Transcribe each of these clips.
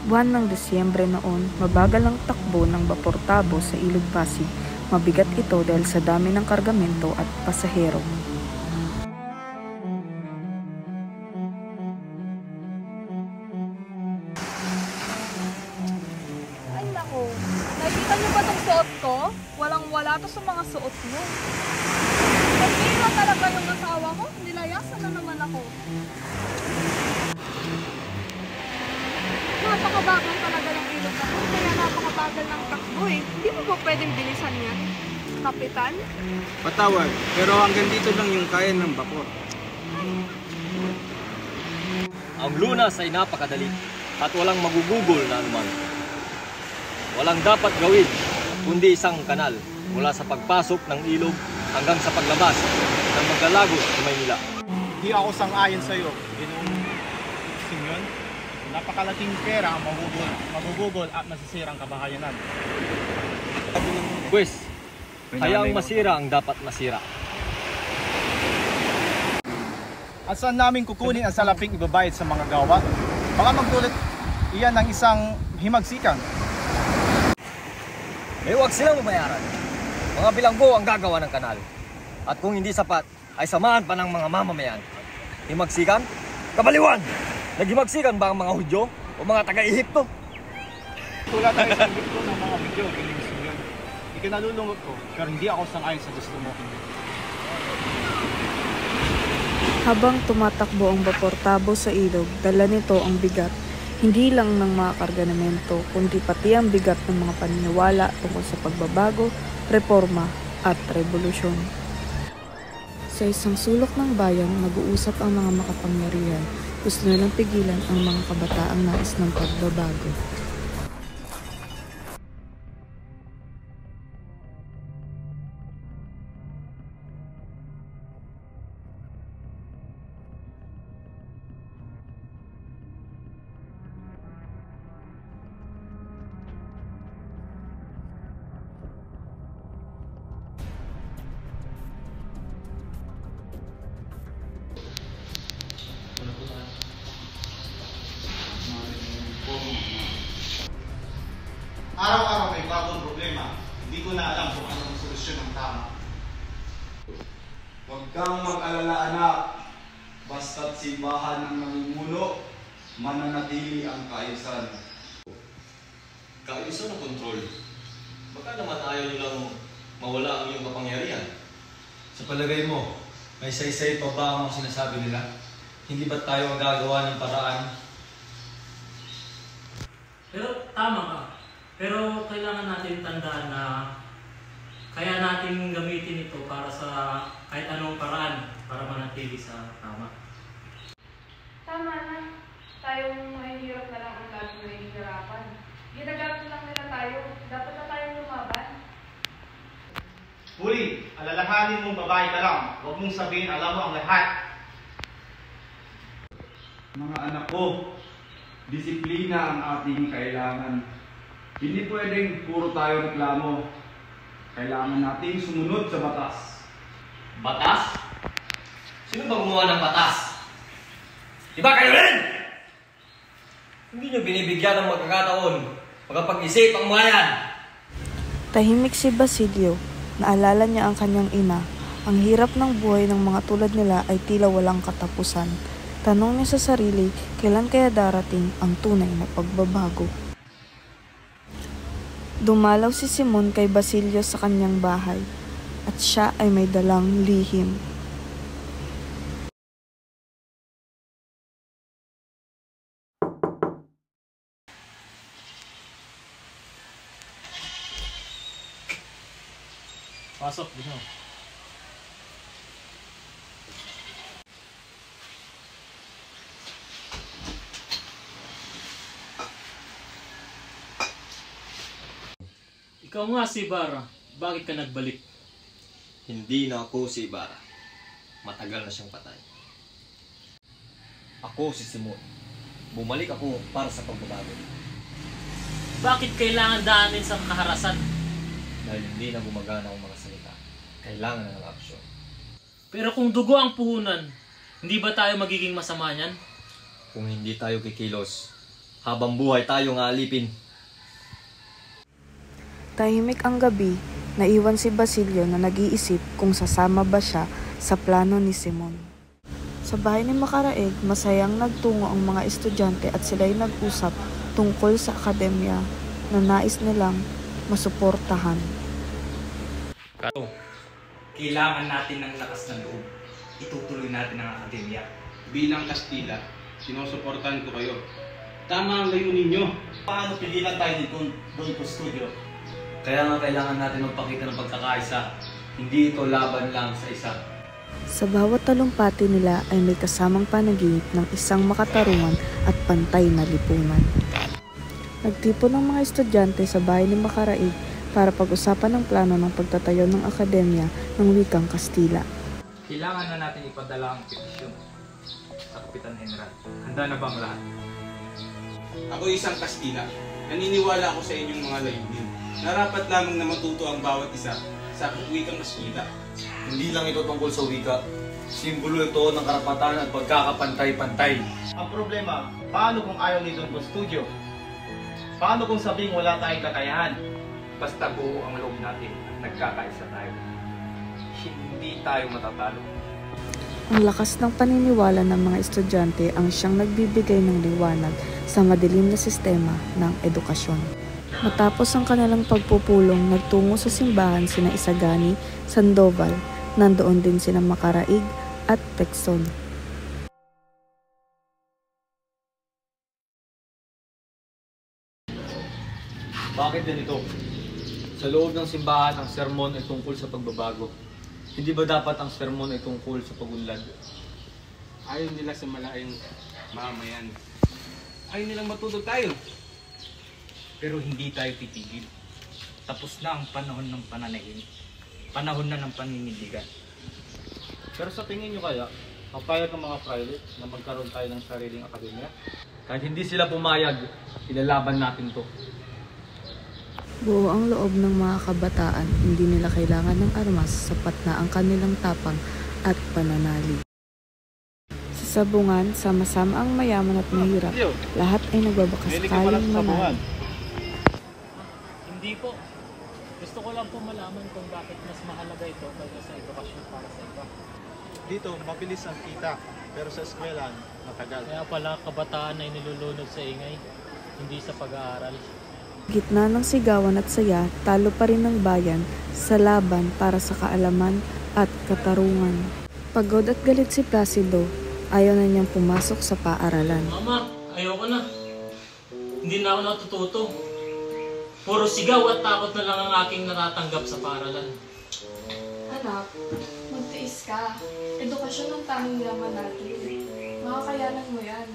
Buwan ng Disyembre noon, mabagal ang takbo ng Bapor Tabo sa Ilog Pasig. Mabigat ito dahil sa dami ng kargamento at pasahero. Ay nako, nakita niyo ba itong suot ko? Walang-wala to sa mga suot mo. Nagkira talaga yung asawa ko, nilayasan na naman ako. Napakabagal talaga ng ilog ako, kaya napakabagal ng takbo eh. Hindi mo ba pwedeng bilisan yan, Kapitan? Patawad, pero hanggang dito lang yung kaya ng bapor. Ang lunas ay napakadali at walang magugugol na anuman. Walang dapat gawin kundi isang kanal mula sa pagpasok ng ilog hanggang sa paglabas ng Mangalagos sa Maynila. Hindi ako sang-ayon sa'yo, Ginoong Simeon. Napakalaking pera ang magugugol at masisirang kabahayanan. Pwes, hayaang masira ang dapat masira. At saan namin kukunin ang salaping ibabayad sa mga gawa? Baka magdulot iyan ng isang himagsikan. May huwag silang mabayaran. Mga bilanggo ang gagawa ng kanal. At kung hindi sapat, ay samahan pa ng mga mamamayan. Himagsikan? Kabaliwan! Naghimagsikan ba ang mga Hudyo o mga taga-Ehipto? Tulad tayo sa gusto ng mga video, Ginoong Simeon. Ikinalulungot ko, pero hindi ako sang-ayon sa gusto mo. Habang tumatakbo ang Bapor Tabo sa ilog, dala nito ang bigat, hindi lang ng mga kargamento, kundi pati ang bigat ng mga paniniwala tungkol sa pagbabago, reforma at revolusyon. Sa isang sulok ng bayan, nag-uusap ang mga makapangyarihan. Gusto nilang pigilan ang mga kabataang nais ng pagbabago. Araw-araw may bagong problema. Hindi ko na alam kung anong solusyon ang tama. Huwag kang mag-alala, anak. Basta't simbahan ang namumuno, mananatili ang kaayusan. Kaayusan o kontrol? Baka naman ayaw nyo lang mawala ang iyong kapangyarihan. Sa palagay mo, may saysay pa ba ang mga sinasabi nila? Hindi ba tayo ang gagawa ng paraan? Pero tama ka. Pero kailangan natin tandaan na kaya natin gamitin ito para sa kahit anong paraan para manatili sa tama. Tama na. Tayong mahihirap na lang ang lagi mahihirapan. Ginagamit lang nila tayo. Dapat na tayong lumaban. Huli, alalahanin mong babae ka lang. Huwag mong sabihin alam mo ang lahat. Mga anak ko, disiplina ang ating kailangan. Hindi pwedeng puro tayo reklamo. Kailangan nating sumunod sa batas. Batas? Sino ba gumawa ng batas? Diba kayo rin? Hindi nyo binibigyan ng magkakataon magkapag-isip ang bayan. Tahimik si Basilio. Naalala niya ang kanyang ina. Ang hirap ng buhay ng mga tulad nila ay tila walang katapusan. Tanong niya sa sarili, kailan kaya darating ang tunay na pagbabago? Dumalaw si Simon kay Basilio sa kanyang bahay at siya ay may dalang lihim. Pasok, Ginoong. Ikaw nga si Ibarra, bakit ka nagbalik? Hindi na ako si Ibarra. Matagal na siyang patay. Ako si Simon. Bumalik ako para sa pagbabago. Bakit kailangan daanin sa kaharasan? Dahil hindi na gumagana ang mga salita. Kailangan na ng aksyon. Pero kung dugo ang puhunan, hindi ba tayo magiging masama niyan? Kung hindi tayo kikilos, habang buhay tayong aalipin. Tahimik ang gabi, naiwan si Basilio na nag-iisip kung sasama ba siya sa plano ni Simon. Sa bahay ni Macaraig, masayang nagtungo ang mga estudyante at sila'y nag-usap tungkol sa akademya na nais nilang masuportahan. Kailangan natin ng lakas ng loob. Itutuloy natin ang akademya. Bilang Kastila, sinusuportahan ko kayo. Tama ang layunin nyo. Paano pigilan tayo ni Don Custodio? Kaya nga kailangan natin magpakita ng pagkakaisa. Hindi ito laban lang sa isa. Sa bawat talumpati nila ay may kasamang panaginip ng isang makatarungan at pantay na lipunan. Nagtipon ng mga estudyante sa bahay ni Macaraig para pag-usapan ang plano ng pagtatayo ng akademya ng wikang Kastila. Kailangan na natin ipadala ang petisyon sa Kapitan General. Handa na bang lahat? Ako isang Kastila. Naniniwala ako sa inyong mga layunin. Narapat lamang na matuto ang bawat isa sa wikang Kastila. Hindi lang ito tungkol sa wika. Simbolo ito ng karapatan at pagkakapantay-pantay. Ang problema, paano kung ayaw ni Don Custodio? Paano kung sabing wala tayong kakayahan? Basta buo ang loob natin at nagkakaisa tayo. Hindi tayo matatalo. Ang lakas ng paniniwala ng mga estudyante ang siyang nagbibigay ng liwanag sa madilim na sistema ng edukasyon. Matapos ang kanilang pagpupulong, nagtungo sa simbahan sina Isagani, Sandoval, nandoon din sina Macaraig at Pecson. Bakit ganito? Sa loob ng simbahan, ang sermon ay tungkol sa pagbabago. Hindi ba dapat ang sermon ay tungkol sa pagunlad? Ayaw nila sa malayong mamayan. Ayaw nilang matuto tayo. Pero hindi tayo titigil. Tapos na ang panahon ng pananahin. Panahon na ng paninindigan. Pero sa tingin nyo kaya, papayag ng mga private na magkaroon tayo ng sariling akademya? Kahit hindi sila pumayag, ilalaban natin to. Buo ang loob ng mga kabataan, hindi nila kailangan ng armas, sapat na ang kanilang tapang at pananalig. Sa sabungan, sama-sama ang mayaman at mahirap, lahat ay nagbabakasakaling manalo. Hindi po. Gusto ko lang po malaman kung bakit mas mahalaga ito kaysa sa edukasyon para sa iba. Dito, mabilis ang kita, pero sa eskwelahan, matagal. Kaya pala kabataan ay nilulunod sa ingay, hindi sa pag-aaral. Gitna ng sigawan at saya, talo pa rin ng bayan sa laban para sa kaalaman at katarungan. Pagod at galit si Placido, ayaw na niyang pumasok sa paaralan. Mama, ayoko na. Hindi na ako natututo. Puro sigaw at takot na lang ang aking natatanggap sa paaralan. Anak, magtiis ka. Edukasyon ang tanging yaman natin. Makakayanan mo yan.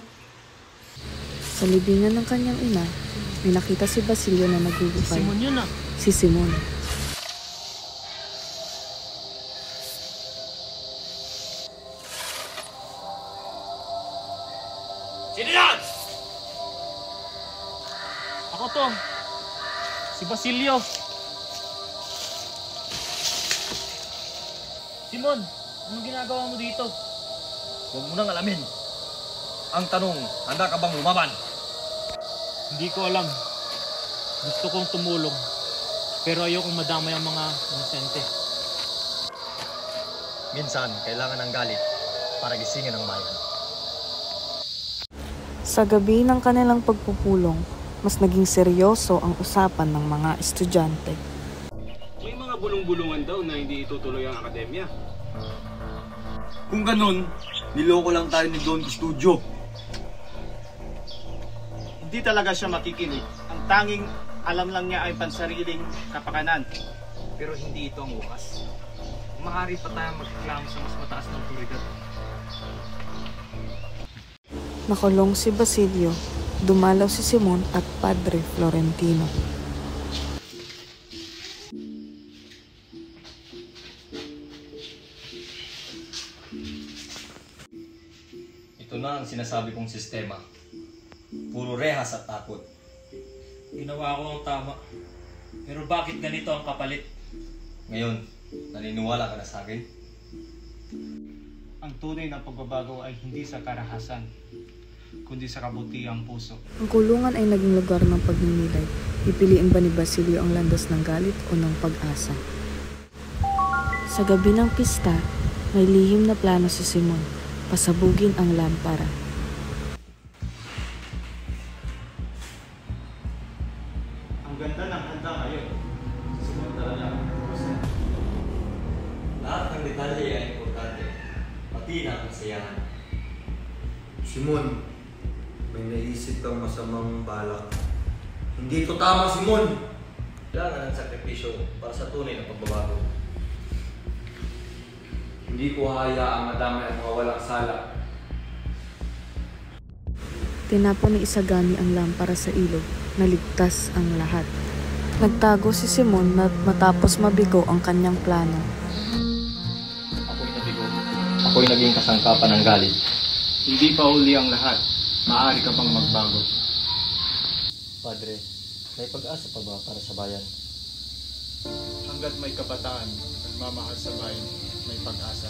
Sa libingan ng kanyang ina, may nakita si Basilio na nagugupay. Simon yun ah. Si Simon. Sino yan? Ako to. Si Basilio. Simon, anong ginagawa mo dito? Huwag mo nang alamin. Ang tanong, handa ka bang lumaban? Hindi ko alam. Gusto kong tumulong. Pero ayokong madamay ang mga inosente. Minsan, kailangan ng galit para gisingin ang bayan. Sa gabi ng kanilang pagpupulong, mas naging seryoso ang usapan ng mga estudyante. May mga bulong-bulungan daw na hindi itutuloy ang akademya. Kung ganun, niloko lang tayo ni Don Custodio. Hindi talaga siya makikinig. Ang tanging alam lang niya ay pansariling kapakanan. Pero hindi ito ang wakas. Maaari pa tayong magreklamo sa mas mataas na otoridad. Nakulong si Basilio, dumalaw si Simon at Padre Florentino. sinasabi kong sistema. Puro rehas at takot. Ginawa ko ang tama. Pero bakit ganito ang kapalit? Ngayon, naniniwala ka na sa akin? Ang tunay na pagbabago ay hindi sa karahasan, kundi sa kabutihang puso. Ang kulungan ay naging lugar ng pagninilay. Pipiliin ba ni Basilio ang landas ng galit o ng pag-asa? Sa gabi ng pista, may lihim na plano si Simon. Pasabugin ang lampara. Ang ganda ng handa ngayon. Simon talaga. Lahat ng detalye ay importante, pati na ang kasiyahan. Simon, may naisip kang masamang balak. Hindi ito tama, Simon! Kailangan ng sakripisyo para sa tunay na pagbabago. Hindi ko hayaang madamay ang mga walang sala. Tinapon ni Isagani ang lampara sa ilog. Naligtas ang lahat. Nagtago si Simon at matapos mabigo ang kanyang plano. Ako'y nabigo. Ako'y naging kasangkapan ng galit. Hindi pa uli ang lahat. Maaari ka pang magbago. Padre, may pag-asa pa ba para sa bayan? Hanggat may kabataan, nagmamahal sa bayan, may pag-asa.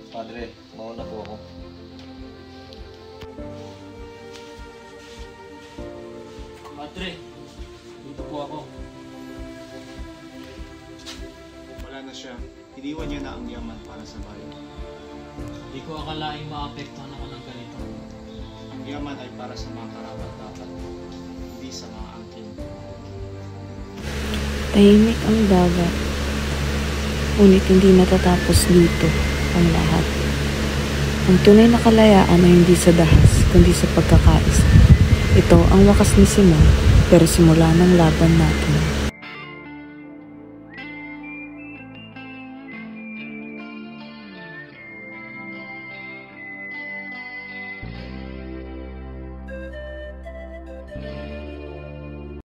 Padre, mauna po ako. Padre, dito po ako. Wala na siya. Iniwan niya na ang yaman para sa bayan. Hindi ko akalaing maapektuhan ako ng ganito. Ang yaman ay para sa mga karapat-dapat, hindi sa mga angkin. Tahimik ang dagat. Ngunit hindi natatapos dito ang lahat. Ang tunay na kalayaan ay hindi sa dahas, kundi sa pagkakaisa. Ito ang wakas ni Simon, pero simula ng laban natin.